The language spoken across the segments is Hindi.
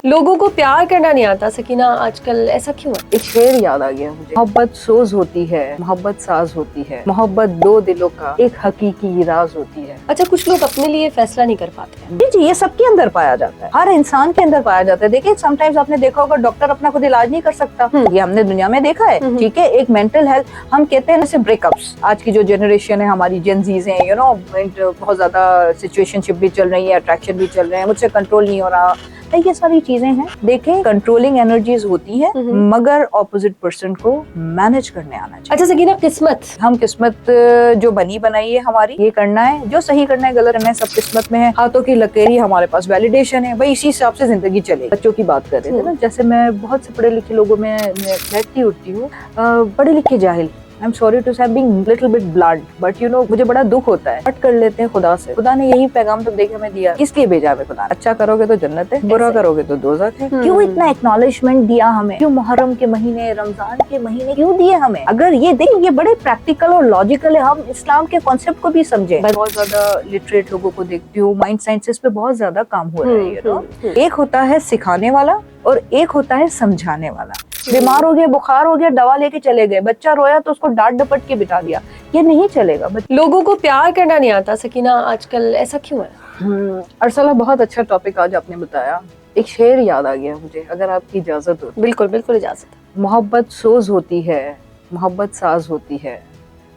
लोगों को प्यार करना नहीं आता सकीना, आजकल ऐसा क्यों है? एक शेर याद आ गया मुझे। मोहब्बत सोज होती है, मोहब्बत साज होती है, मोहब्बत दो दिलों का एक हकीकी राज होती है। अच्छा, कुछ लोग अपने लिए फैसला नहीं कर पाते हैं। जी, ये सबके अंदर पाया जाता है, हर इंसान के अंदर पाया जाता है। देखिए, समटाइम्स आपने देखा होगा डॉक्टर अपना खुद इलाज नहीं कर सकता, ये हमने दुनिया में देखा है। ठीक है, एक मेंटल हेल्थ, हम कहते हैं जैसे ब्रेकअप्स, आज की जो जनरेशन है हमारी जेनजीज है, यू नो, बहुत ज्यादा सिचुएशनशिप भी चल रही है, अट्रैक्शन भी चल रहे हैं, मुझसे कंट्रोल नहीं हो रहा, ये सारी चीजें हैं। देखें, कंट्रोलिंग एनर्जीज होती है, मगर ऑपोजिट पर्सन को मैनेज करने आना चाहिए। अच्छा सकीना, किस्मत, हम किस्मत जो बनी बनाई है हमारी, ये करना है, जो सही करना है, गलत करना है, सब किस्मत में है। हाथों की लकीर, हमारे पास वैलिडेशन है, भाई इसी हिसाब से जिंदगी चलेगी। बच्चों की बात कर रहे थे ना, जैसे मैं बहुत से पढ़े लिखे लोगों में बैठती उठती हूँ, पढ़े लिखे जाहिल, आई एम सॉरी टू से being little bit blunt, but you know, मुझे बड़ा दुख होता है। हट कर लेते हैं खुदा से। खुदा ने यही पैगाम तो देखे हमें दिया, इसलिए भेजा हमें खुदा। अच्छा करोगे तो जन्नत है, बुरा करोगे तो दोज़ख है। क्यों इतना एक्नॉलेजमेंट दिया हमें? क्यों मुहर्रम के महीने, रमजान के महीने क्यों दिए हमें? अगर ये देखिए, ये बड़े प्रैक्टिकल और लॉजिकल है, हम इस्लाम के कॉन्सेप्ट को भी समझे। बहुत ज्यादा लिटरेट लोगों को देखती हूँ, माइंड साइंसेस पे बहुत ज्यादा काम हो रहा है, यू नो। एक होता है सिखाने वाला और एक होता है समझाने वाला। बीमार हो गया, बुखार हो गया, दवा लेके चले गए, बच्चा रोया तो उसको डांट डपट के बिठा दिया, ये नहीं चलेगा। लोगों को प्यार करना नहीं आता सकीना, आजकल ऐसा क्यों है? अरसला, बहुत अच्छा टॉपिक आज आपने बताया। एक शेर याद आ गया मुझे, अगर आपकी इजाजत हो। बिल्कुल बिल्कुल इजाजत। मोहब्बत सोज होती है, मोहब्बत साज होती है,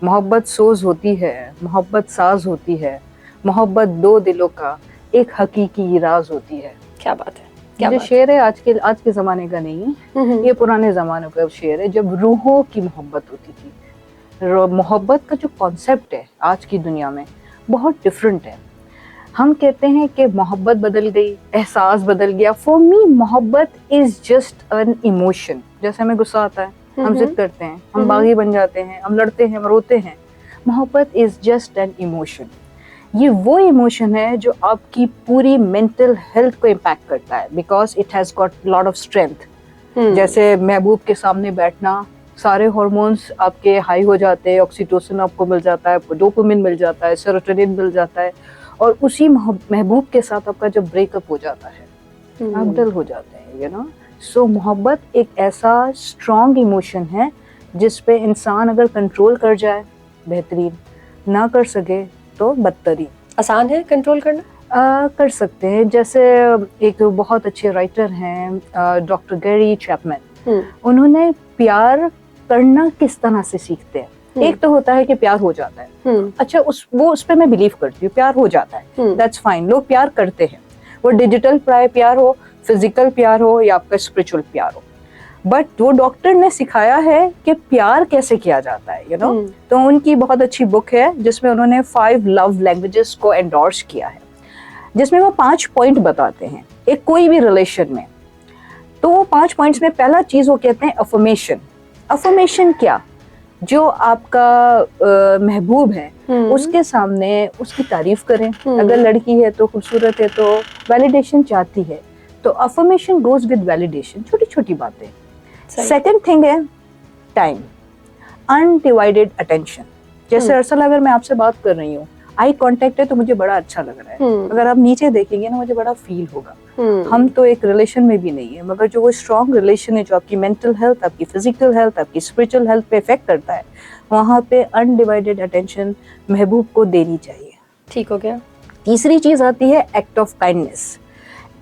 मोहब्बत सोज होती है, मोहब्बत साज होती है, मोहब्बत दो दिलों का एक हकीकी राज होती है। क्या बात है, जो शेर है आज के जमाने का नहीं है, ये पुराने जमाने का शेर है, जब रूहों की मोहब्बत होती थी। मोहब्बत का जो कॉन्सेप्ट है आज की दुनिया में बहुत डिफरेंट है। हम कहते हैं कि मोहब्बत बदल गई, एहसास बदल गया। फॉर मी मोहब्बत इज जस्ट एन इमोशन। जैसे हमें गुस्सा आता है, हम जिद करते हैं, हम बागी बन जाते हैं, हम लड़ते हैं, हम रोते हैं। मोहब्बत इज जस्ट एन इमोशन। ये वो इमोशन है जो आपकी पूरी मेंटल हेल्थ को इम्पैक्ट करता है, because it has got lot of strength. जैसे महबूब के सामने बैठना, सारे हार्मोन्स आपके हाई हो जाते हैं, ऑक्सीटोसिन आपको मिल जाता है, आपको डोपामिन मिल जाता है, सेरोटोनिन मिल जाता है, और उसी महबूब के साथ आपका जब ब्रेकअप हो जाता है, आप डल हो जाते हैं, यू नो। सो मोहब्बत एक ऐसा स्ट्रॉन्ग इमोशन है जिस पे इंसान अगर कंट्रोल कर जाए बेहतरीन, ना कर सके तो बदतरीन। आसान है कंट्रोल करना? कर सकते हैं। जैसे एक बहुत अच्छे राइटर हैं डॉक्टर गैरी चैपमैन, उन्होंने प्यार करना किस तरह से सीखते हैं। एक तो होता है कि प्यार हो जाता है, अच्छा उस पे मैं बिलीव करती हूँ, प्यार हो जाता है, दैट्स फाइन, लोग प्यार करते हैं। वो डिजिटल प्यार हो, फिजिकल प्यार हो, या आपका स्पिरिचुअल प्यार हो, बट वो डॉक्टर ने सिखाया है कि प्यार कैसे किया जाता है, यू नो। तो उनकी बहुत अच्छी बुक है जिसमें उन्होंने 5 लव लैंग्वेजेस को एंडोर्स किया है, जिसमें वो 5 पॉइंट बताते हैं एक कोई भी रिलेशन में। तो वो 5 पॉइंट्स में पहला चीज वो कहते हैं अफर्मेशन। अफर्मेशन क्या? जो आपका महबूब है उसके सामने उसकी तारीफ करें। अगर लड़की है तो खूबसूरत है तो वैलिडेशन चाहती है, तो अफर्मेशन गोज विद वैलिडेशन, छोटी छोटी बातें। सेकंड थिंग है टाइम, अनडिवाइडेड अटेंशन। जैसे अरसल, अगर मैं आपसे बात कर रही हूँ, आई कांटेक्ट है तो मुझे बड़ा अच्छा लग रहा है, अगर आप नीचे देखेंगे ना मुझे बड़ा फील होगा। हम तो एक रिलेशन में भी नहीं है, मगर जो वो स्ट्रॉन्ग रिलेशन है जो आपकी मेंटल हेल्थ, आपकी फिजिकल हेल्थ, आपकी स्पिरिचुअल हेल्थ पे इफेक्ट करता है, वहाँ पे अनडिवाइडेड अटेंशन महबूब को देनी चाहिए। ठीक हो गया। तीसरी चीज आती है act of kindness.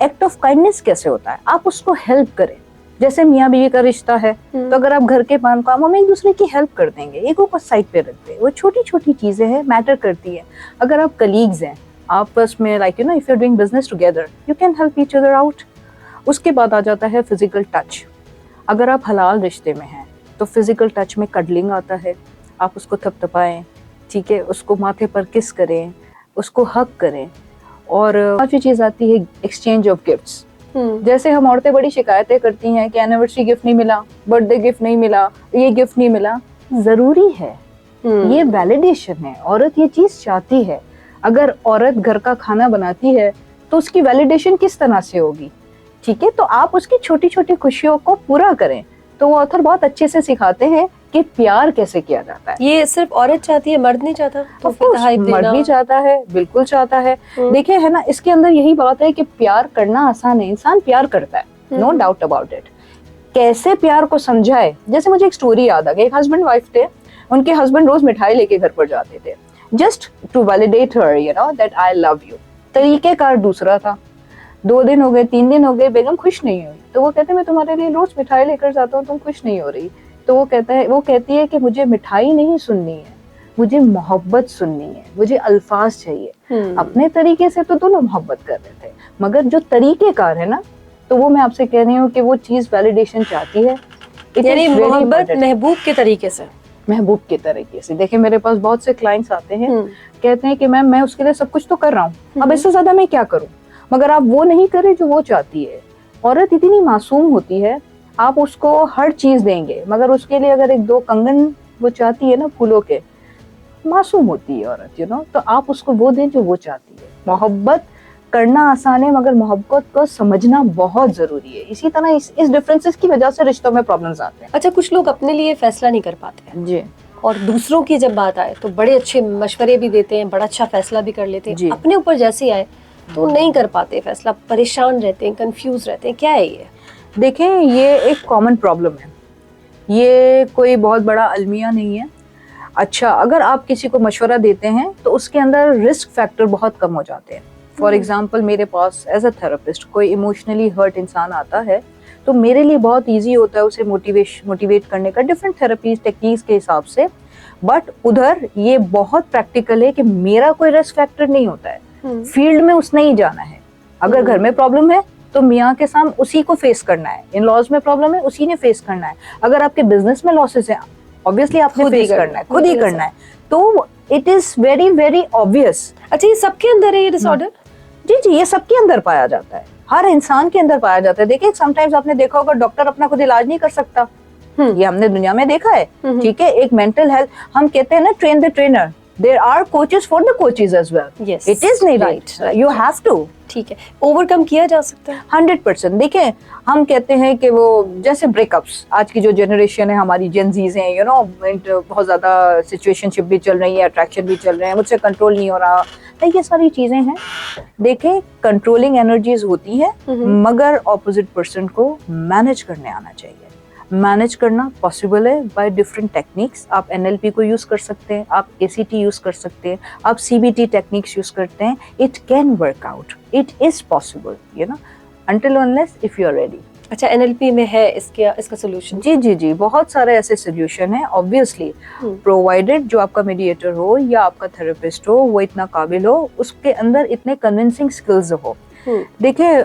Act of kindness कैसे होता है? आप उसको हेल्प करें। जैसे मियाँ बीवी का रिश्ता है, तो अगर आप घर के कामों में एक दूसरे की हेल्प कर देंगे, ईगो को साइड पे रख दें, वो छोटी छोटी चीजें हैं, मैटर करती है। अगर आप कलीग्स हैं आपस में, like you know, if you are doing business together, you can help each other out. उसके बाद आ जाता है फिजिकल टच। अगर आप हलाल रिश्ते में हैं तो फिजिकल टच में कडलिंग आता है, आप उसको थपथपाएं, ठीक है, उसको माथे पर किस करें, उसको हक करें। और पांचवी चीज आती है एक्सचेंज ऑफ गिफ्ट्स। जैसे हम औरतें बड़ी शिकायतें करती हैं कि एनिवर्सरी गिफ्ट नहीं मिला, बर्थडे गिफ्ट नहीं मिला, ये गिफ्ट नहीं मिला। जरूरी है, ये वैलिडेशन है, औरत ये चीज चाहती है। अगर औरत घर का खाना बनाती है तो उसकी वैलिडेशन किस तरह से होगी? ठीक है, तो आप उसकी छोटी छोटी खुशियों को पूरा करें। तो वो ऑथर बहुत अच्छे से सिखाते हैं कि प्यार कैसे किया जाता है। ये सिर्फ औरत चाहती है, मर्द नहीं चाहता? तो मर्द भी चाहता है, बिल्कुल चाहता है। देखिए है ना, इसके अंदर यही बात है कि प्यार करना आसान है, इंसान प्यार करता है। No doubt about it. कैसे प्यार को समझाए, जैसे मुझे एक स्टोरी याद आ गई। एक हस्बैंड वाइफ थे, उनके हस्बैंड रोज मिठाई लेके घर पर जाते थे, just to validate her, you know, that I love you. तरीकेकार दूसरा था। 2 दिन हो गए, 3 दिन हो गए, बेगम खुश नहीं हुई। तो वो कहते मैं तुम्हारे लिए रोज मिठाई लेकर जाता हूँ, तुम खुश नहीं हो रही। तो वो कहती है कि मुझे मिठाई नहीं सुननी है, मुझे मोहब्बत सुननी है, मुझे अल्फाज चाहिए। अपने तरीके से तो दोनों मोहब्बत कर रहे थे, मगर जो तरीकेकार है ना, तो वो मैं आपसे कह रही हूँ कि वो चीज वैलिडेशन चाहती है। यानी मोहब्बत महबूब के तरीके से, महबूब के तरीके से। देखिए मेरे पास बहुत से क्लाइंट्स आते हैं, कहते हैं कि मैम मैं उसके लिए सब कुछ तो कर रहा हूँ, अब इससे ज्यादा मैं क्या करूँ, मगर आप वो नहीं करे जो वो चाहती है। औरत इतनी मासूम होती है, आप उसको हर चीज देंगे, मगर उसके लिए अगर 1-2 कंगन वो चाहती है ना फूलों के, मासूम होती है औरत, यू नो, तो आप उसको वो दें जो वो चाहती है। मोहब्बत करना आसान है, मगर मोहब्बत को समझना बहुत जरूरी है। इसी तरह इस डिफरेंसेस की वजह से रिश्तों में प्रॉब्लम्स आते हैं। अच्छा, कुछ लोग अपने लिए फैसला नहीं कर पाते हैं जी, और दूसरों की जब बात आए तो बड़े अच्छे मशवरे भी देते हैं, बड़ा अच्छा फैसला भी कर लेते हैं, अपने ऊपर जैसे आए तो नहीं कर पाते फैसला, परेशान रहते हैं, कंफ्यूज रहते हैं। क्या है ये? देखें ये एक कॉमन प्रॉब्लम है, ये कोई बहुत बड़ा अलमिया नहीं है। अच्छा, अगर आप किसी को मशवरा देते हैं तो उसके अंदर रिस्क फैक्टर बहुत कम हो जाते हैं। फॉर एग्जाम्पल मेरे पास एज अ थेरेपिस्ट कोई इमोशनली हर्ट इंसान आता है, तो मेरे लिए बहुत ईजी होता है उसे मोटिवेट करने का डिफरेंट थेरेपीज टेक्निक्स के हिसाब से। बट उधर ये बहुत प्रैक्टिकल है कि मेरा कोई रिस्क फैक्टर नहीं होता है, फील्ड में उसने ही जाना है। अगर घर में प्रॉब्लम है तो मियाँ के सामने उसी को फेस करना है, इन लॉज में प्रॉब्लम है उसी ने फेस करना है, अगर आपके बिजनेस में लॉसेस है ऑब्वियसली आपने फेस करना है, खुद ही करना है। तो it is very very obvious. अच्छा, ये सबके अंदर है ये डिसऑर्डर? जी जी, ये सबके अंदर पाया जाता है, हर इंसान के अंदर पाया जाता है। देखिए समटाइम्स आपने देखा होगा डॉक्टर अपना खुद इलाज नहीं कर सकता, ये हमने दुनिया में देखा है। ठीक है, एक मेंटल हेल्थ, हम कहते हैं ना train the trainer, there are coaches for the coaches as well. Yes, it is नहीं राइट, यू हैव टू। ठीक है, ओवरकम किया जा सकता है 100%। देखिए हम कहते हैं कि वो जैसे ब्रेकअप्स, आज की जो जनरेशन है हमारी जेनजीज हैं, यू नो, बहुत ज्यादा सिचुएशनशिप भी चल रही है, अट्रैक्शन भी चल रहे हैं, मुझसे कंट्रोल नहीं हो रहा, तो ये सारी चीजें हैं। देखें कंट्रोलिंग एनर्जीज होती है, मगर ऑपोजिट पर्सन को मैनेज करने आना चाहिए। मैनेज करना पॉसिबल है बाय डिफरेंट टेक्निक्स। आप NLP को यूज कर सकते हैं, आप ACT यूज कर सकते हैं, आप CBT टेक्निक्स यूज करते हैं। It can work out, it is possible, you know, until unless if you are ready। अच्छा, NLP में है इसका सोल्यूशन? जी जी जी, बहुत सारे ऐसे सोल्यूशन है ऑब्वियसली, प्रोवाइडेड जो आपका मीडिएटर हो या आपका थेरेपिस्ट हो वो इतना काबिल हो, उसके अंदर इतने कन्विंसिंग स्किल्स हो। देखिए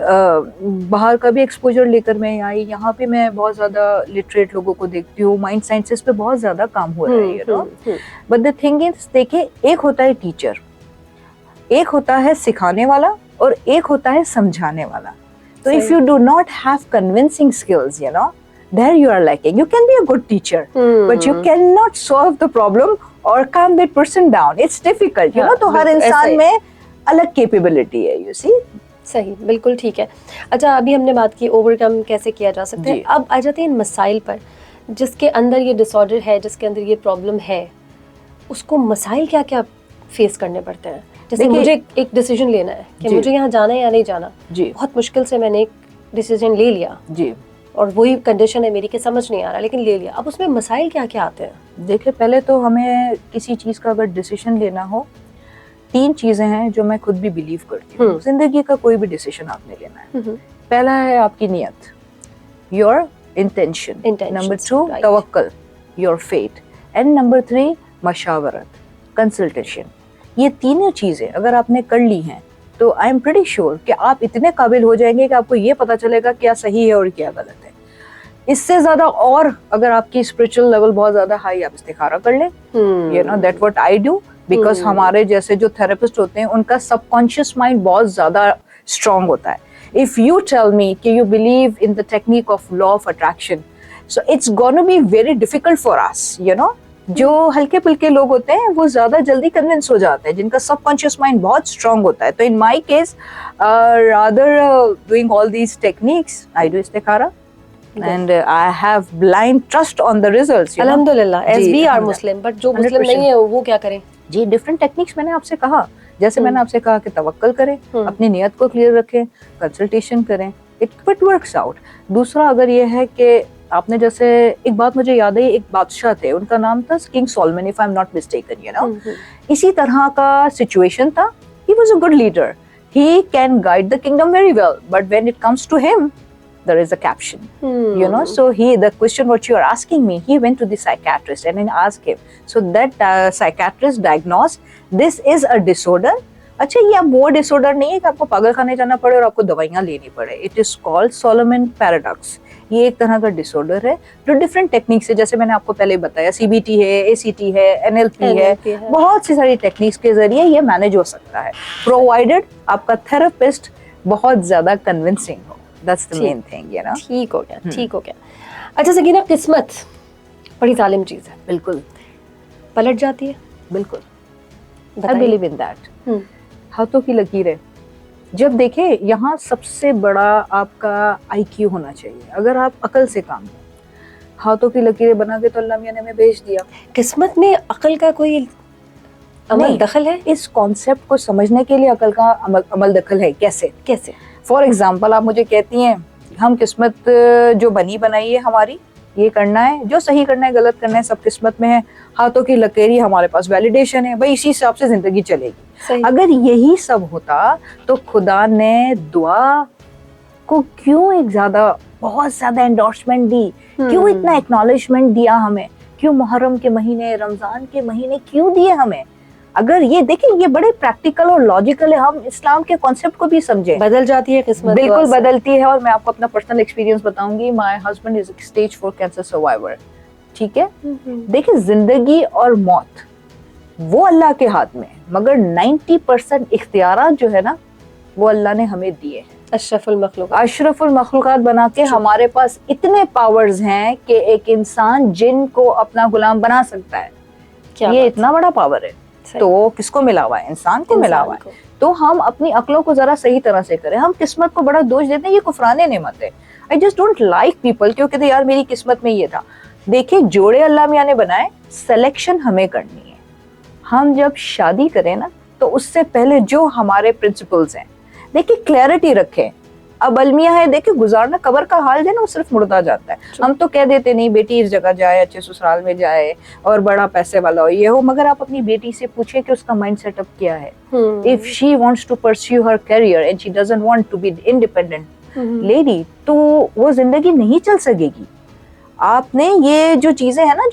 बाहर का भी एक्सपोजर लेकर मैं आई, यहाँ पे मैं बहुत ज्यादा लिटरेट लोगों को देखती हूँ, माइंड साइंसेस पे बहुत ज्यादा काम हो रहा है, you no. But the thing is, देखिए एक होता है टीचर, एक होता है सिखाने वाला, और एक होता है समझाने वाला। तो if you do not have convincing skills, you know, there you are lacking. You can be a good teacher, but you cannot solve the problem or calm that person down. It's difficult, you know. तो हर इंसान में अलग कैपेबिलिटी है, you see। सही, बिल्कुल ठीक है। अच्छा, अभी हमने बात की ओवरकम कैसे किया जा सकता है, अब आ जाते हैं इन मसाइल पर। जिसके अंदर ये डिसऑर्डर है, जिसके अंदर ये प्रॉब्लम है, उसको मसाइल क्या क्या फेस करने पड़ते हैं? जैसे मुझे एक डिसीजन लेना है कि मुझे यहाँ जाना है या नहीं जाना, बहुत मुश्किल से मैंने एक डिसीजन ले लिया जी, और वही कंडीशन है मेरी कि समझ नहीं आ रहा, लेकिन ले लिया। अब उसमें मसाइल क्या क्या आते हैं? देखिए पहले तो हमें किसी चीज का अगर डिसीजन लेना हो, 3 चीजें हैं जो मैं खुद भी बिलीव करती हूँ। जिंदगी का कोई भी डिसीजन आपने लेना है, पहला है आपकी नियत, योर इंटेंशन, नंबर 2 तवक्कल, योर फेथ, एंड नंबर 3 मशावरत, कंसल्टेशन। ये तीनों चीजें अगर आपने कर ली हैं तो आई एम प्रीटी श्योर कि आप इतने काबिल हो जाएंगे कि आपको ये पता चलेगा क्या सही है और क्या गलत है। इससे ज्यादा और अगर आपकी स्पिरिचुअल लेवल बहुत ज्यादा हाई, आप इस्तिखारा कर लें, you know, that what I do, because हमारे जैसे जो थेरेपिस्ट होते हैं उनका सबकॉन्शियस माइंड बहुत ज्यादा स्ट्रांग होता है। इफ यू टेल मी कि you believe in the technique of law of attraction, so it's gonna be very difficult for us, you know. जो हल्के पुल्के लोग होते हैं वो ज्यादा जल्दी कन्विंस हो जाते हैं, जिनका सबकॉन्शियस माइंड बहुत स्ट्रांग होता है। तो in my case rather doing all these techniques, I do इस्तिखारा and I have blind trust on the results, you know? अल्हम्दुलिल्लाह, as we are Muslim, but जो मुस्लिम नहीं है वो क्या करें? जी, डिफरेंट टेक्निक्स मैंने आपसे कहा, जैसे मैंने आपसे कहा कि तवक्कल करें, अपनी नियत को क्लियर रखें, कंसल्टेशन करें, इट वर्क्स आउट। दूसरा अगर ये है कि आपने जैसे एक बात मुझे याद है, एक बादशाह थे, उनका नाम था king Solomon, if I am not mistaken, you know. इसी तरह का सिचुएशन था। He was a good leader, he can guide the kingdom very well, but when it comes to him there is a caption, you know. So the question what you are asking me, he went to the psychiatrist and then asked him, so that psychiatrist diagnosed this is a disorder. अच्छा, ये अब वो डिसऑर्डर नहीं है कि आपको पागल खाने जाना पड़े और आपको दवाइयाँ लेनी पड़े। It is called Solomon paradox. ये एक तरह का डिसऑर्डर है जो डिफरेंट टेक्निक से, जैसे मैंने आपको पहले बताया, सीबीटी है, एसीटी है, एनएलपी है, बहुत सी सारी टेक्निक्स के जरिए ये मैनेज हो सकता है, प्रोवाइडेड आपका थेरेपिस्ट बहुत ज्यादा कन्विंसिंग हो। That's the main thing, you know. ठीक हो गया, ठीक हो गया। अच्छा सकीना, किस्मत बड़ी जालिम चीज है। बिल्कुल पलट जाती है। बिल्कुल, आई बिलीव इन दैट। हाथों की लकीरें, जब देखे यहाँ सबसे बड़ा आपका आईक्यू होना चाहिए। अगर आप अकल से काम लें, हाथों की लकीरें बना के तो अल्लाह मियां ने हमें भेज दिया। किस्मत में अकल का कोई अमल दखल है? इस कॉन्सेप्ट को समझने के लिए अकल का अमल दखल है। कैसे कैसे? फॉर एग्जाम्पल, आप मुझे कहती हैं हम किस्मत जो बनी बनाई है हमारी, ये करना है, जो सही करना है गलत करना है सब किस्मत में है। हाथों की लकीरें हमारे पास वैलिडेशन है, भाई इसी हिसाब से जिंदगी चलेगी। अगर यही सब होता तो खुदा ने दुआ को क्यों एक ज्यादा बहुत ज्यादा एंडोर्समेंट दी, क्यों इतना एक्नॉलेजमेंट दिया हमें, क्यों मुहर्रम के महीने, रमजान के महीने क्यों दिए हमें? अगर ये देखें, ये बड़े प्रैक्टिकल और लॉजिकल है। हम इस्लाम के कॉन्सेप्ट को भी समझे। बदल जाती है किस्मत, बिल्कुल बदलती है। और मैं आपको अपना पर्सनल एक्सपीरियंस बताऊंगी। My husband is stage 4 cancer survivor, ठीक है। देखिए, जिंदगी और मौत वो अल्लाह के हाथ में, मगर 90% इख्तियारात जो है ना वो अल्लाह ने हमें दिए हैं। अशरफुल मखलूकात बना के हमारे पास इतने पावर्स हैं कि एक इंसान जिन को अपना गुलाम बना सकता है। ये इतना बड़ा पावर है। तो किसको मिला हुआ है? इंसान को मिला हुआ है। तो हम अपनी अक्लों को जरा सही तरह से करें। हम किस्मत को बड़ा दोष देते हैं, ये कुफराने नेमत है। I just don't like people क्यों कहते यार मेरी किस्मत में ये था। देखिए, जोड़े अल्लाह मियां ने बनाए, सिलेक्शन हमें करनी है। हम जब शादी करें ना, तो उससे पहले जो हमारे प्रिंसिपल्स हैं, देखिए क्लैरिटी रखें। अब अलमिया है, देखिए गुजारना कब्र का हाल है ना, वो सिर्फ मुर्दा जाता है। हम तो कह देते नहीं बेटी इस जगह जाए, अच्छे ससुराल में जाए और बड़ा पैसे वाला हो, ये हो, मगर आप अपनी बेटी से पूछें कि उसका माइंड सेटअप क्या है। If she wants to pursue her career and she doesn't want to be independent lady, तो वो जिंदगी नहीं चल सकेगी। आपने ये जो चीजें है ना,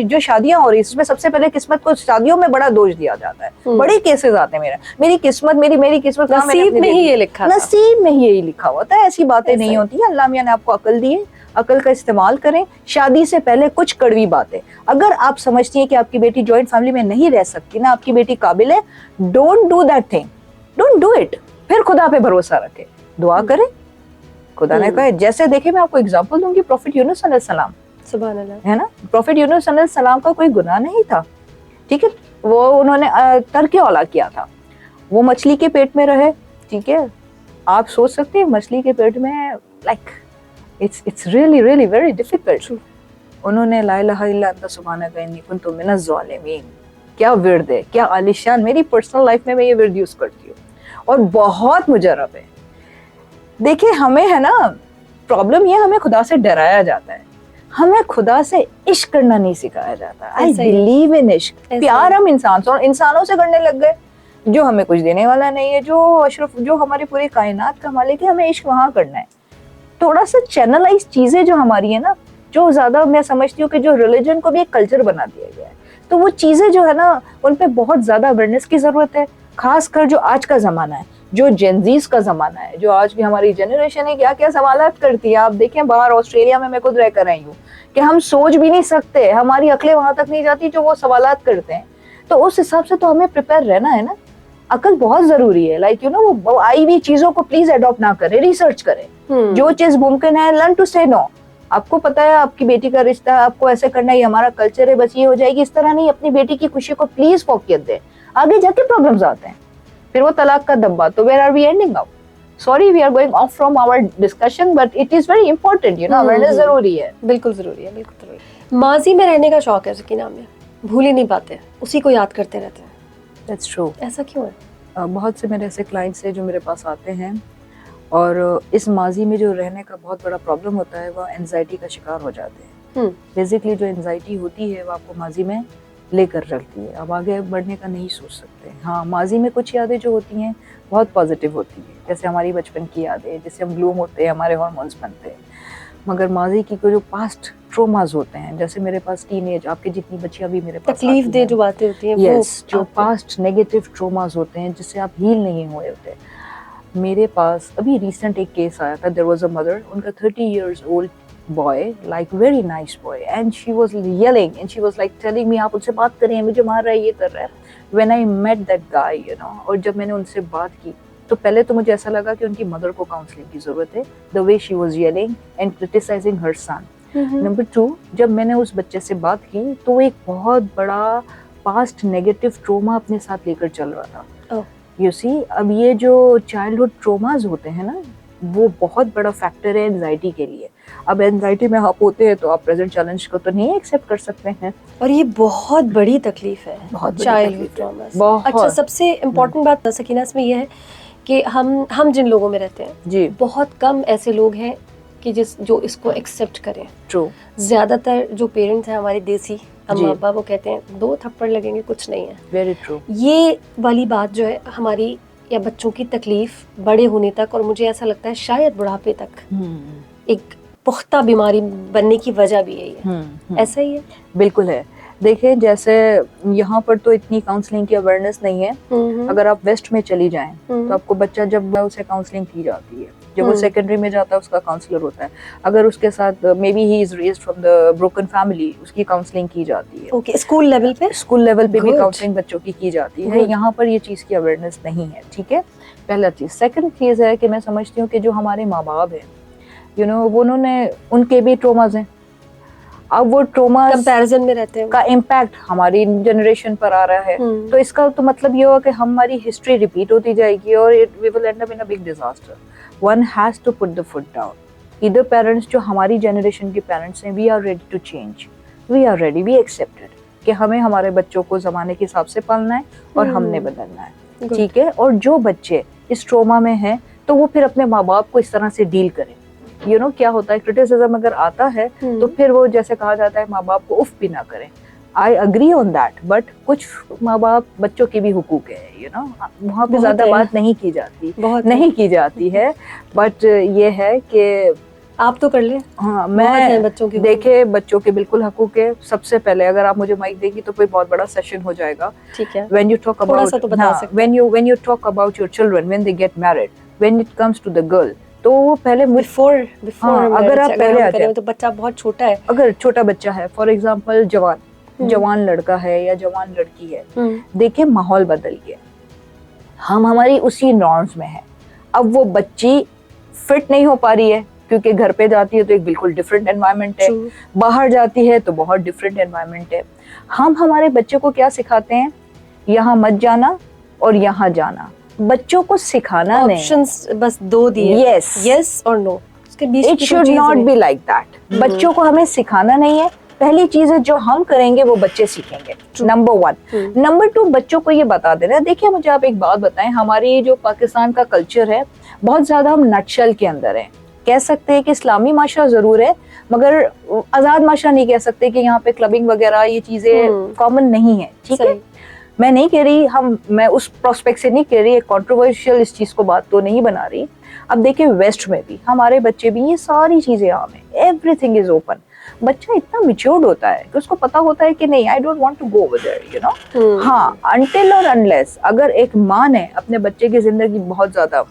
जो शादियां हो रही है, इसमें सबसे पहले किस्मत को शादियों में बड़ा दोष दिया जाता है। बड़े केसेस आते हैं, मेरी किस्मत नसीब में ही ये लिखा, नसीब में ही यही लिखा होता है। ऐसी बातें नहीं होती है। अल्लाह मियां ने आपको अकल दी है, अकल का इस्तेमाल करें। शादी से पहले कुछ कड़वी बातें, अगर आप समझती हैं कि आपकी बेटी जॉइंट फैमिली में नहीं रह सकती ना, आपकी बेटी काबिल है, don't do that thing, don't do it. फिर खुदा पे भरोसा रखें, दुआ करें। खुदा ने कहा, जैसे देखे मैं आपको एग्जांपल दूंगी, प्रॉफिट यूनुस अलैहिस्सलाम, सुभान अल्लाह, है ना। प्रॉफिट यूनुस अलैहिस्सलाम का कोई गुनाह नहीं था, ठीक है। वो उन्होंने तर्क औला किया था। वो मछली के पेट में रहे, ठीक है। आप सोच सकते हैं मछली के पेट में, like it's really really very difficult. उन्होंने ला इलाहा इल्ला अंता सुब्हानका इन्नी कुन्तु मिनज़ ज़ालिमीन, क्या विर्द है, क्या आलिशान। मेरी पर्सनल लाइफ में मैं ये विर्द यूज करती हूँ और बहुत मुजर्रब है। देखिए, हमें है ना प्रॉब्लम ये, हमें खुदा से डराया जाता है, हमें खुदा से इश्क करना नहीं सिखाया जाता। आई बिलीव इन इश्क, प्यार हम इंसानों से करने लग गए जो हमें कुछ देने वाला नहीं है, जो हमारी पूरी कायनात का मालिक है। हमें इश्क वहां करना है। थोड़ा सा चैनलाइज चीजें जो हमारी है ना, जो ज्यादा मैं समझती हूँ कि जो रिलीजन को भी एक कल्चर बना दिया गया है, तो वो चीजें जो है ना, उन पे बहुत ज्यादा अवेयरनेस की जरूरत है। खासकर जो आज का जमाना है, जो जेनजीज का जमाना है, जो आज की हमारी जनरेशन है, क्या क्या सवालात करती है। आप देखें, बाहर ऑस्ट्रेलिया में मैं खुद रह कर आई हूँ कि हम सोच भी नहीं सकते, हमारी अकलें वहां तक नहीं जाती जो वो सवालात करते हैं। तो उस हिसाब से तो हमें प्रिपेयर रहना है ना। अकल बहुत जरूरी है। लाइक यू नो, वो आई हुई चीजों को प्लीज अडॉप्ट ना करें, रिसर्च करें। जो चीज मुमकिन है, लर्न टू से नो। आपको पता है आपकी बेटी का रिश्ता है, आपको ऐसे करना है, हमारा कल्चर है, बस ये हो जाएगी। इस तरह नहीं, अपनी बेटी की खुशी को प्लीज फोकियत दे। आगे जाके प्रॉब्लम्स आते हैं, फिर वो तलाक का दब्बा। तो where are we ending up? Sorry, we are going off from our discussion, but it is very important, you know. Awareness जरूरी है, बिल्कुल जरूरी है, बिल्कुल जरूरी। माजी में रहने का शौक है सकीना में, भूल ही नहीं पाते, उसी को याद करते रहते हैं। That's true. ऐसा क्यों है? बहुत से मेरे ऐसे क्लाइंट्स हैं जो मेरे पास आते हैं और इस माजी में जो रहने का बहुत बड़ा प्रॉब्लम होता है, वो एंजाइटी का शिकार हो जाते हैं। बेसिकली जो एंजाइटी होती है वो आपको माजी में लेकर चलती है, अब आगे बढ़ने का नहीं सोच सकते। हाँ, माजी में कुछ यादें जो होती हैं बहुत पॉजिटिव होती है, जैसे हमारी बचपन की यादें, जिससे हम ग्लूम होते हैं, हमारे हार्मोन्स बनते हैं। मगर माजी की जो पास्ट ट्रोमास होते हैं, जैसे मेरे पास टीनेज, आपकी जितनी बच्चियां भी मेरे पास तकलीफ दे जो बातें होती हैं, यस, जो पास्ट नेगेटिव ट्रोमास होते हैं जिससे आप हील नहीं हुए होते। मेरे पास अभी रिसेंट एक केस आया था, देयर वाज अ मदर, उनका 30 years old boy, like very nice boy, and she was yelling and she was like telling me, आप उनसे बात करें, मुझे मार रहा है, ये कर रहा है। When I met that guy, you know, और जब मैंने उनसे बात की तो पहले तो मुझे ऐसा लगा कि उनकी मदर को काउंसलिंग की जरूरत है, the way she was yelling and criticizing her son. Number 2, जब मैंने उस बच्चे से बात की तो वो एक बहुत बड़ा पास्ट नेगेटिव ट्रोमा अपने साथ लेकर चल रहा था। यू सी, अब ये जो चाइल्डहुड ट्रोमास होते हैं ना, वो बहुत बड़ा फैक्टर है एंजाइटी के लिए। अब एंजाइटी में आप होते हैं तो आप प्रेजेंट चैलेंज को तो नहीं एक्सेप्ट कर सकते हैं, और ये बहुत बड़ी तकलीफ है, बहुत चाइल्डहुड ट्रॉमा। अच्छा, सबसे इम्पोर्टेंट बात सकीना इसमें यह है कि हम जिन लोगों में रहते हैं जी, बहुत कम ऐसे लोग हैं कि जो इसको एक्सेप्ट करें। ट्रू। ज्यादातर जो पेरेंट्स हैं हमारे देसी अम्मा अब्बा, वो कहते हैं 2 थप्पड़ लगेंगे कुछ नहीं है। Very true. ये वाली बात जो है हमारी या बच्चों की तकलीफ बड़े होने तक, और मुझे ऐसा लगता है शायद बुढ़ापे तक एक पुख्ता बीमारी बनने की वजह भी यही है। ऐसा ही है? बिल्कुल है। देखिए, जैसे यहाँ पर तो इतनी काउंसलिंग की अवेयरनेस नहीं है। अगर आप वेस्ट में चली जाएं तो आपको बच्चा जब उसे काउंसलिंग की जाती है, जब वो सेकेंडरी में जाता है उसका काउंसलर होता है। अगर उसके साथ may be he is raised from the broken family, उसकी काउंसलिंग की जाती है। ओके, स्कूल लेवल पे भी काउंसलिंग बच्चों की जाती है। यहाँ पर ये चीज़ की अवेयरनेस नहीं है, ठीक है, पहला चीज़। सेकंड चीज़ है कि मैं समझती हूँ कि जो हमारे माँ बाप हैं, यू नो, उनके भी ट्रोमास हैं। अब वो ट्रोमा कंपैरिजन में रहते हैं, का इम्पैक्ट हमारी जनरेशन पर आ रहा है, तो इसका तो मतलब ये होगा कि हमारी हिस्ट्री रिपीट होती जाएगी और we will end up in a big disaster. One has to put the foot down. इधर पेरेंट्स, जो हमारी जनरेशन के पेरेंट्स हैं, we are ready to change, we are ready, we accepted कि हमें हमारे बच्चों को जमाने के हिसाब से पालना है और हमने बदलना है, ठीक है। और जो बच्चे इस ट्रोमा में हैं तो वो फिर अपने माँ बाप को इस तरह से डील करें। यू नो, क्या होता है, क्रिटिसिज्म अगर आता है तो फिर वो, जैसे कहा जाता है, माँ बाप को उफ भी ना करें। I agree on that, but कुछ माँ बाप बच्चों की भी हुकूक है, यू नो, वहाँ पे ज्यादा बात नहीं की जाती है, बट ये है कि आप तो कर ले। हाँ, मैं बच्चों की, देखे, बच्चों के बिल्कुल हकूक है। सबसे पहले अगर आप मुझे माइक देंगी तो कोई बहुत बड़ा सेशन हो जाएगा, ठीक है। When you talk about, when you talk about your children when they get married, when it comes to the girl, तो वो पहले बिफोर अगर आप पहले आ जाए तो बच्चा बहुत छोटा है, अगर छोटा बच्चा है, फॉर एग्जांपल जवान लड़का है या जवान लड़की है, देखिए माहौल बदल गया, हम हमारी उसी नॉर्म्स में है। अब वो बच्ची फिट नहीं हो पा रही है क्योंकि घर पे जाती है तो एक बिल्कुल डिफरेंट एनवायरनमेंट है, बाहर जाती है तो बहुत डिफरेंट एनवायरनमेंट है। हम हमारे बच्चे को क्या सिखाते हैं, यहाँ मत जाना और यहाँ जाना। बच्चों को सिखाना नहीं, ऑप्शंस बस 2 दिए, यस और नो, उसके बीच it should not be like that. बच्चों को हमें सिखाना नहीं है। पहली चीज है जो हम करेंगे वो बच्चे सीखेंगे, नंबर 1। नंबर 2, बच्चों को ये बता देना। देखिए, मुझे आप एक बात बताएं, हमारी जो पाकिस्तान का कल्चर है बहुत ज्यादा हम नटशल के अंदर है। कह सकते हैं कि इस्लामी माशरा जरूर है, मगर आजाद माशरा नहीं कह सकते कि यहाँ पे क्लबिंग वगैरह ये चीजें कॉमन नहीं है, ठीक है। मैं नहीं कह रही, मैं उस प्रोस्पेक्ट से नहीं कह रही, एक कंट्रोवर्शियल इस चीज को बात तो नहीं बना रही। अब देखिए, वेस्ट में भी हमारे बच्चे भी, ये सारी चीजें आम है, एवरीथिंग इज ओपन। बच्चा इतना मैच्योर्ड होता है कि उसको पता होता है कि नहीं, I don't want to go over there, you know. हाँ, अनटिल और अनलेस अगर एक माँ ने अपने बच्चे की जिंदगी बहुत ज्यादा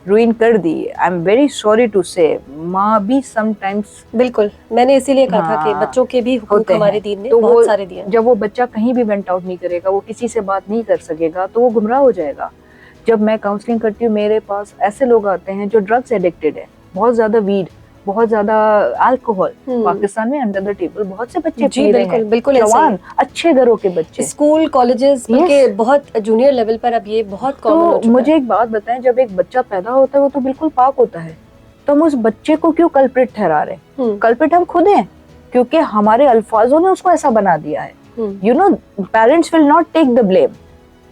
रुइन कर दी, I am very sorry to say, माँ भी समटाइम्स, बिल्कुल, मैंने इसीलिए कहा था कि बच्चों के भी हुकूक हमारे दीन ने बहुत सारे दिए। जब वो बच्चा कहीं भी वेंट आउट नहीं करेगा, वो किसी से बात नहीं कर सकेगा, तो वो गुमराह हो जाएगा। जब मैं काउंसलिंग करती हूँ, मेरे पास ऐसे लोग आते हैं जो ड्रग्स एडिक्टेड है, बहुत ज्यादा वीड, बहुत ज्यादा अल्कोहल, पाकिस्तान में अंडर द टेबल बहुत से बच्चे पी रहे हैं, बिल्कुल जवान अच्छे घरों के बच्चे, स्कूल कॉलेजेस के बहुत जूनियर लेवल पर अब ये बहुत कॉमन हो चुका है। मुझे एक बात बताएं, जब एक बच्चा पैदा होता है वो तो बिल्कुल पाक होता है, तो हम उस बच्चे को क्यों कल्प्रिट ठहरा रहे हैं? कल्प्रिट हम खुद हैं, क्योंकि हमारे अल्फाजों ने उसको ऐसा बना दिया है। You know, parents will not take the blame,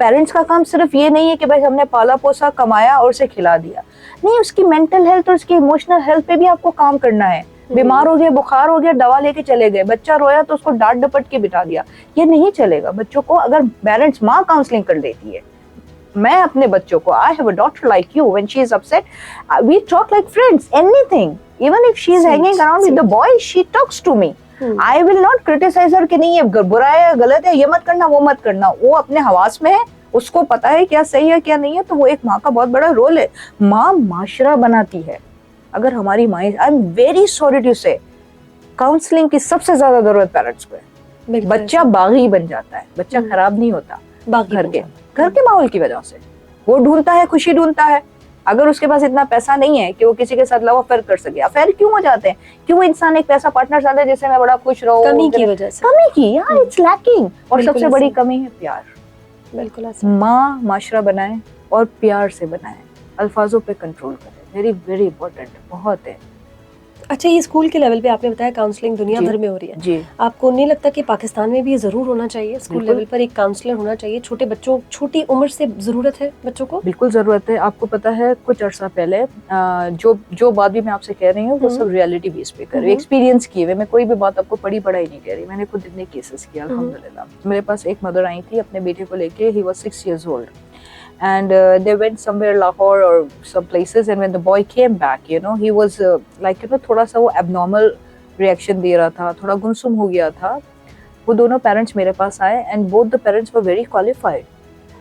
parents का काम सिर्फ ये नहीं है कि भाई हमने पाला पोसा कमाया और उसे खिला दिया, नहीं, उसकी मेंटल हेल्थ और उसकी इमोशनल हेल्थ पे भी आपको काम करना है। बीमार हो गया, बुखार हो गया, दवा लेके चले गए, बच्चा रोया तो उसको डांट डपट के बिठा दिया, ये नहीं चलेगा। बच्चों को अगर पेरेंट्स, माँ काउंसलिंग कर देती है, मैं अपने बच्चों को, I have a daughter like you, when she is upset we talk like friends, anything, even if she is hanging around with the boy, she talks to me. I will not criticise her कि नहीं ये बुरा है, गलत है, ये मत करना, वो मत करना। वो अपने हवास में है, उसको पता है क्या सही है क्या नहीं है, तो वो एक माँ का बहुत बड़ा रोल है। माँ माशरा बनाती है। अगर हमारी माँ, I am very sorry to say, counselling की सबसे ज्यादा जरूरत पेरेंट्स को है। बच्चा बागी बन जाता है, बच्चा खराब नहीं होता, घर के माहौल की वजह से। वो ढूंढता है, खुशी ढूंढता है। अगर उसके पास इतना पैसा नहीं है कि वो किसी के साथ लव अफेयर कर सके, अफेयर क्यों हो जाते हैं, क्यों इंसान एक पैसा पार्टनर चाहता है जिससे मैं बड़ा खुश रहूं, कमी की वजह से, कमी की, यार इट्स लैकिंग। और सबसे बड़ी कमी है प्यार। बिल्कुल, माँ माशरा बनाए और प्यार से बनाए, अल्फाजों पे कंट्रोल करे, वेरी वेरी इंपॉर्टेंट, बहुत है। अच्छा, ये स्कूल के लेवल पे आपने बताया काउंसलिंग दुनिया भर में हो रही है जी। आपको नहीं लगता कि पाकिस्तान में भी ये जरूर होना चाहिए, स्कूल लेवल पर एक काउंसलर होना चाहिए? छोटे बच्चों, छोटी उम्र से जरूरत है बच्चों को? बिल्कुल जरूरत है। आपको पता है कुछ अर्सा पहले जो बात भी मैं आपसे कह रही हूँ वो सब रियलिटी बेस पे कर रही हूँ, एक्सपीरियंस किए हुए। मैं कोई भी बात आपको पढ़ी पढ़ाई नहीं कह रही, मैंने खुद इतने केसेस किया अल्हम्दुलिल्लाह। मेरे पास एक मदर आई थी अपने बेटे को लेके, he was 6 years old and they went somewhere Lahore or some places, and when the boy came back, you know, he was like, you know, थोड़ा सा वो abnormal reaction दे रहा था, थोड़ा गुमसुम हो गया था। वो दोनों पेरेंट्स मेरे पास आए and both the parents were very qualified।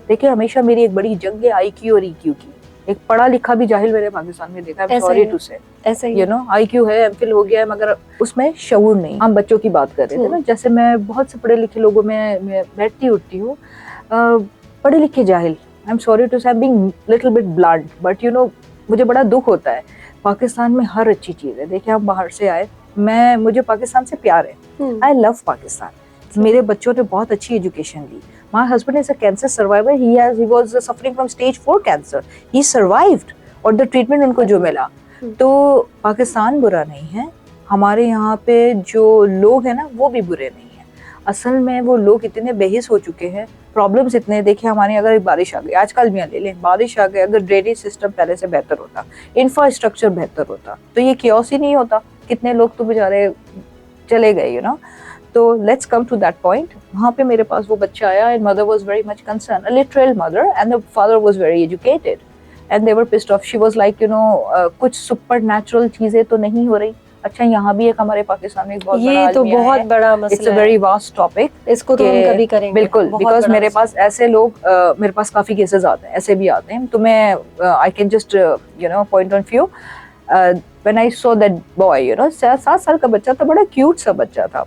देखिए, हमेशा मेरी एक बड़ी जंग है IQ और EQ की। एक पढ़ा लिखा भी जाहिल मैंने पाकिस्तान में देखा, I'm sorry to say, ऐसा ही, you know, IQ है, MPhil हो गया है, मगर उसमें शऊर नहीं। हम बच्चों की बात कर रहे थे ना, जैसे मैं बहुत से पढ़े लिखे लोगों में बैठती उठती हूँ, पढ़े लिखे जाहिल, I'm sorry to say, I'm being little bit blunt, but you know, मुझे बड़ा दुख होता है। पाकिस्तान में हर अच्छी चीज़ है। देखिए, हम बाहर से आए, मुझे पाकिस्तान से प्यार है। I love Pakistan. मेरे बच्चों ने बहुत अच्छी एजुकेशन ली। My husband is a cancer survivor. He was suffering from stage 4 cancer. He survived, और the treatment उनको जो मिला। तो पाकिस्तान बुरा नहीं है, हमारे यहाँ पे जो लोग हैं ना वो भी बुरे नहीं है। असल में वो लोग इतने बेहिस हो चुके हैं, प्रॉब्लम्स इतने। देखिए, हमारे अगर बारिश आ गई, आजकल मियाँ ले लें, बारिश आ गई, अगर ड्रेनेज सिस्टम पहले से बेहतर होता, इंफ्रास्ट्रक्चर बेहतर होता, तो ये कियोस ही नहीं होता। कितने लोग तो बेचारे चले गए, यू नो। तो let's come to that point. वहाँ पे मेरे पास वो बच्चा आया, and mother was very much concern, a literal mother, and the father was very educated, and they were pissed off. She was like, you know, कुछ सुपर नेचुरल चीजें तो नहीं हो रही। अच्छा, यहाँ भी एक हमारे पाकिस्तान में एक बहुत ये तो बहुत बड़ा मसला है, it's a very vast topic, इसको तो हम कभी करेंगे। बिल्कुल, बिकॉज मेरे पास ऐसे लोग, मेरे पास काफी केसेस आते हैं, ऐसे भी आते हैं। तो मैं I can just you know point on few. When I saw that boy, you know, 7 साल का बच्चा था, बड़ा क्यूट सा बच्चा था,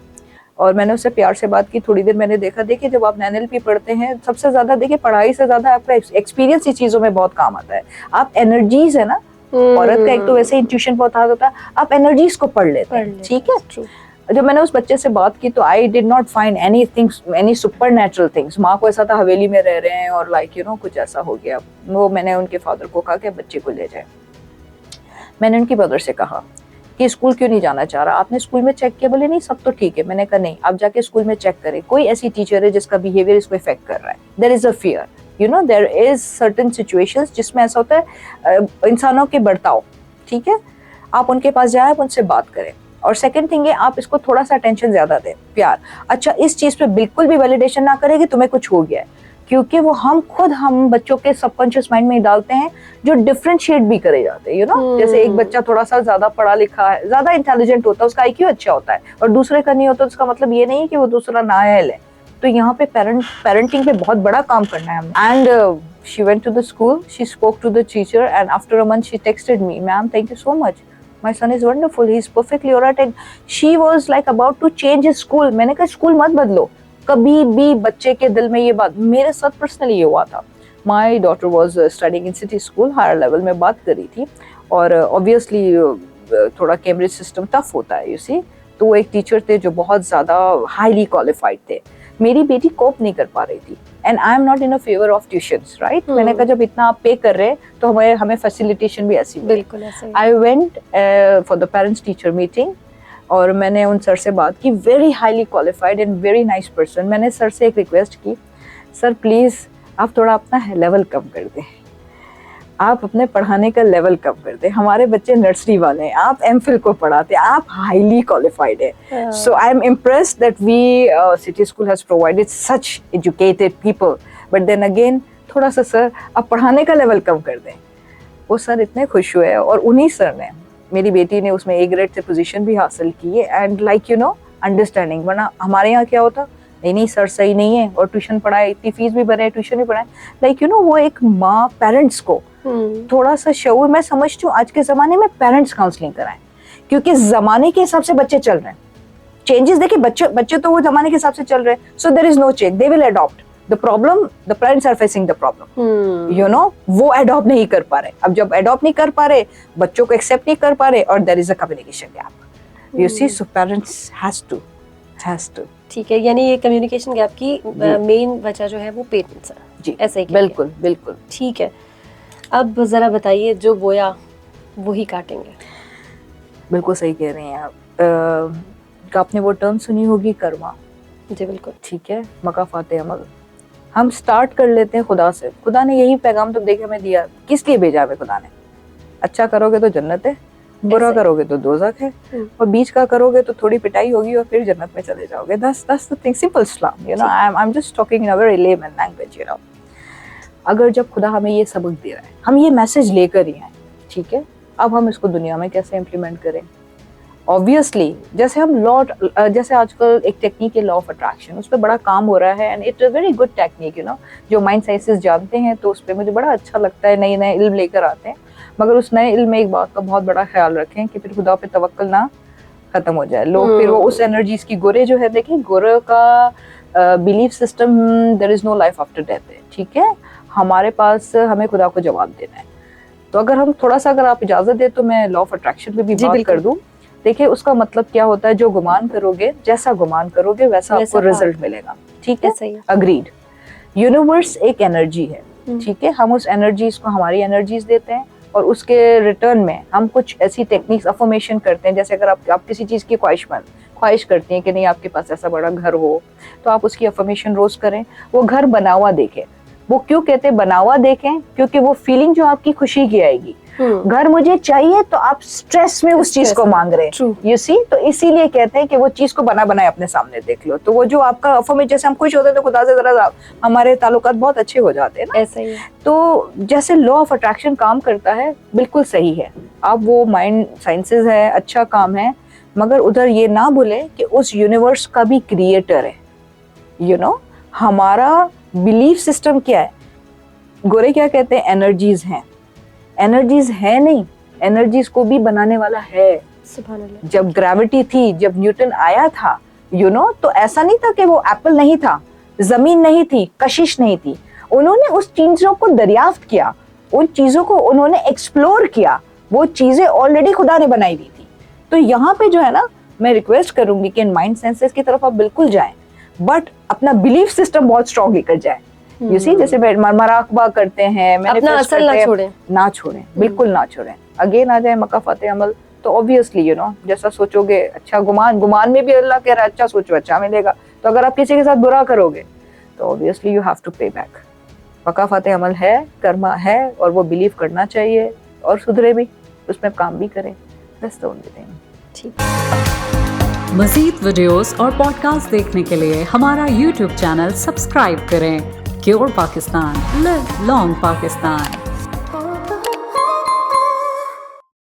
और मैंने उससे प्यार से बात की। थोड़ी देर मैंने देखा, देखिए जब आप NLP पढ़ते हैं, सबसे ज्यादा देखिए पढ़ाई से ज्यादा आपका एक्सपीरियंस इस चीजों में बहुत काम आता है। आप एनर्जीज है ना, औरत का एक तो वैसे इंट्यूशन बहुत हाथ होता है, आप एनर्जीज को पढ़ लेते हैं, ठीक है। जब मैंने उस बच्चे से बात की तो I did not find any super natural things. माँ को ऐसा था हवेली में रह रहे हैं और लाइक, यू नो, कुछ ऐसा हो गया। वो मैंने उनके फादर को कहा कि बच्चे को ले जाए। मैंने उनकी मदर से कहा कि स्कूल क्यों नहीं जाना चाह रहा, आपने स्कूल में चेक किया? बोले नहीं, सब तो ठीक है। मैंने कहा नहीं, आप जाके स्कूल में चेक करें, कोई ऐसी टीचर है जिसका बिहेवियर इसको इफेक्ट कर रहा है। There is a fear, you know, there is certain situations जिसमें ऐसा होता है, इंसानों के बर्ताव, ठीक है, आप उनके पास जाए, आप उनसे बात करें। और सेकंड थिंग है, आप इसको थोड़ा सा अटेंशन ज्यादा दें, प्यार। अच्छा, इस चीज पे बिल्कुल भी वैलिडेशन ना करें कि तुम्हें कुछ हो गया है, क्योंकि वो हम बच्चों के सबकॉन्शियस माइंड में ही डालते हैं, जो डिफरेंशिएट भी करे जाते हैं, यू नो। जैसे एक बच्चा थोड़ा सा ज्यादा पढ़ा लिखा है, ज्यादा इंटेलिजेंट होता है, उसका IQ अच्छा होता है, और दूसरे का नहीं होता, तो उसका मतलब ये नहीं है कि वो दूसरा नाअहल है। तो यहाँ पे पेरेंटिंग पे बहुत बड़ा काम करना है हमें। And she went to the school, she spoke to the teacher, and after a month she texted me, ma'am, thank you so much, my son is wonderful, he is perfectly alright, and she was like about to change his school। मैंने कहा स्कूल मत बदलो, कभी भी बच्चे के दिल में ये बात, मेरे साथ पर्सनली ये हुआ था। My daughter was studying in city school, higher level में बात करी थी, और obviously थोड़ा कैम्ब्रिज सिस्टम टफ होता है, you see। तो वो एक टीचर थे जो बहुत ज़्यादा हाईली क्वालिफाइड थे। मेरी बेटी कोप नहीं कर पा रही थी, and I am not in a favour of tuitions, right. मैंने कहा जब इतना आप पे कर रहे हैं तो हमें फैसिलिटेशन भी ऐसी, बिल्कुल ऐसे। I went for the parents teacher meeting, और मैंने उन सर से बात की, very highly qualified and very nice person. मैंने सर से एक रिक्वेस्ट की, सर प्लीज़ आप थोड़ा अपना लेवल कम कर दें, आप अपने पढ़ाने का लेवल कम कर दें। हमारे बच्चे नर्सरी वाले हैं, आप एमफिल को पढ़ाते हैं, आप हाईली क्वालिफाइड है। So I am impressed that we city school has provided such educated people, but then again थोड़ा सा सर आप पढ़ाने का लेवल कम कर दें। वो सर इतने खुश हुए, और उन्हीं सर ने, मेरी बेटी ने उसमें ए ग्रेड से पोजीशन भी हासिल की है, and like you no understanding. वरना हमारे यहाँ क्या होता, नहीं सर सही नहीं है, और ट्यूशन पढ़ाए, इतनी फीस भी भरे, ट्यूशन भी पढ़ाए, लाइक यू नो वो एक माँ पेरेंट्स को थोड़ा सा शऊर, मैं समझती हूँ आज के जमाने में पेरेंट्स काउंसलिंग कराएं, क्योंकि जमाने के हिसाब से बच्चे चल रहे हैं। चेंजेस देखिए, बच्चे तो वो जमाने के हिसाब से चल रहे हैं, so there is no change, they will adopt the problem, the parents are facing the problem, you know वो अडॉप्ट नहीं कर पा रहे। अब जब अडॉप्ट नहीं कर पा रहे, बच्चों को एक्सेप्ट नहीं कर पा रहे, और there is a communication gap, you see, so parents has to ठीक है, यानी ये कम्युनिकेशन गैप की मेन वजह जो है वो पेरेंट्स है जी, ऐसे ही बिल्कुल बिल्कुल ठीक है। अब जरा बताइए, जो बोया वही काटेंगे। बिल्कुल सही कह रही हैं आप। आपने वो टर्म सुनी होगी कर्मा, जी बिल्कुल, ठीक है, मकाफाते अमल। हम स्टार्ट कर लेते हैं खुदा से। खुदा ने यही पैगाम तो देखे हमें दिया, किस लिए भेजा हमें खुदा ने? अच्छा करोगे तो जन्नत है, बुरा करोगे तो दोज़ख है, और बीच का करोगे तो थोड़ी पिटाई होगी और फिर जन्नत में चले जाओगे। That's the thing, simple Islam, you know. I'm just talking in a very layman language, you know. अगर जब खुदा हमें ये सबक दे रहा है, हम ये मैसेज लेकर ही आए, ठीक है, अब हम इसको दुनिया में कैसे इम्प्लीमेंट करें? ऑब्वियसली जैसे हम जैसे आजकल एक टेक्निक है लॉ ऑफ अट्रैक्शन, उस पर बड़ा काम हो रहा है, and it's a very good technique, you know. जो माइंड साइंसेस जानते हैं तो उस पर मुझे बड़ा अच्छा लगता है, नए नए इल्म लेकर आते हैं, मगर उस नए इल्म में एक बात का बहुत बड़ा ख्याल रखें कि फिर खुदा पे तवक्कल ना खत्म हो जाए। लोग फिर वो उस एनर्जीज की, गोरे जो है, देखिए गोरे का belief system, there is no life after death है, ठीक है। हमारे पास हमें खुदा को जवाब देना है। तो अगर हम थोड़ा सा, अगर आप इजाजत दे तो मैं लॉ ऑफ अट्रैक्शन पे भी बात कर दूं। देखिए उसका मतलब क्या होता है, जो गुमान करोगे, जैसा गुमान करोगे वैसा आपको रिजल्ट मिलेगा, ठीक है, अग्रीड। यूनिवर्स एक एनर्जी है, ठीक है, हम उस एनर्जीज को हमारी एनर्जीज देते हैं, और उसके रिटर्न में हम कुछ ऐसी टेक्निक्स अफर्मेशन करते हैं। जैसे अगर आप किसी चीज़ की ख्वाहिश करती हैं कि नहीं आपके पास ऐसा बड़ा घर हो, तो आप उसकी अफर्मेशन रोज करें, वो घर बना हुआ देखें। वो क्यों कहते हैं बना हुआ देखें? क्योंकि वो फीलिंग जो आपकी खुशी की आएगी, घर मुझे चाहिए, तो आप स्ट्रेस में उस चीज को मांग रहे हैं, यू सी। तो इसीलिए कहते हैं कि वो चीज को बना बनाए अपने सामने देख लो, तो वो जो आपका अफर्मेशन, जैसे हम खुश होते हैं तो खुदा से जरा हमारे ताल्लुकात बहुत अच्छे हो जाते हैं ना, ऐसा ही है। तो जैसे लॉ ऑफ अट्रैक्शन काम करता है, बिल्कुल सही है। आप वो माइंड साइंसेस है, अच्छा काम है, मगर उधर ये ना भूले कि उस यूनिवर्स का भी क्रिएटर है, यू नो। हमारा बिलीफ सिस्टम क्या है? गोरे क्या कहते हैं? एनर्जीज हैं। एनर्जीज है नहीं, एनर्जीज को भी बनाने वाला है। सुभान अल्लाह। जब ग्रेविटी थी, जब न्यूटन आया था, यू नो, तो ऐसा नहीं था कि वो एप्पल नहीं था, जमीन नहीं थी, कशिश नहीं थी। उन्होंने उस चीजों को दरियाफ्त किया, उन चीजों को उन्होंने एक्सप्लोर किया, वो चीजें ऑलरेडी खुदा ने बनाई हुई थी। तो यहाँ पे जो है ना, मैं रिक्वेस्ट करूंगी कि इन माइंड सेंसेस की तरफ आप बिल्कुल जाएं, बट अपना बिलीफ सिस्टम बहुत स्ट्रॉन्ग लेकर जाएं। यू सी, जैसे मराकबा करते हैं, अपना असल ना छोड़ें, बिल्कुल ना छोड़ें। अगेन आ जाए मकाफाते अमल, तो ऑब्वियसली यू नो, जैसा सोचोगे अच्छा, गुमान में भी अल्लाह कह रहा है अच्छा सोचो अच्छा मिलेगा। तो अगर आप किसी के साथ बुरा करोगे तो ऑब्वियसली यू हैव टू पे बैक। मकाफाते अमल है, कर्मा है, और वो बिलीव करना चाहिए, और सुधरे भी, उसमें काम भी करें। That's the only thing. ठीक। मज़ीद वीडियोस और पॉडकास्ट देखने के लिए हमारा YouTube चैनल सब्सक्राइब करें। Cure Pakistan, live long Pakistan.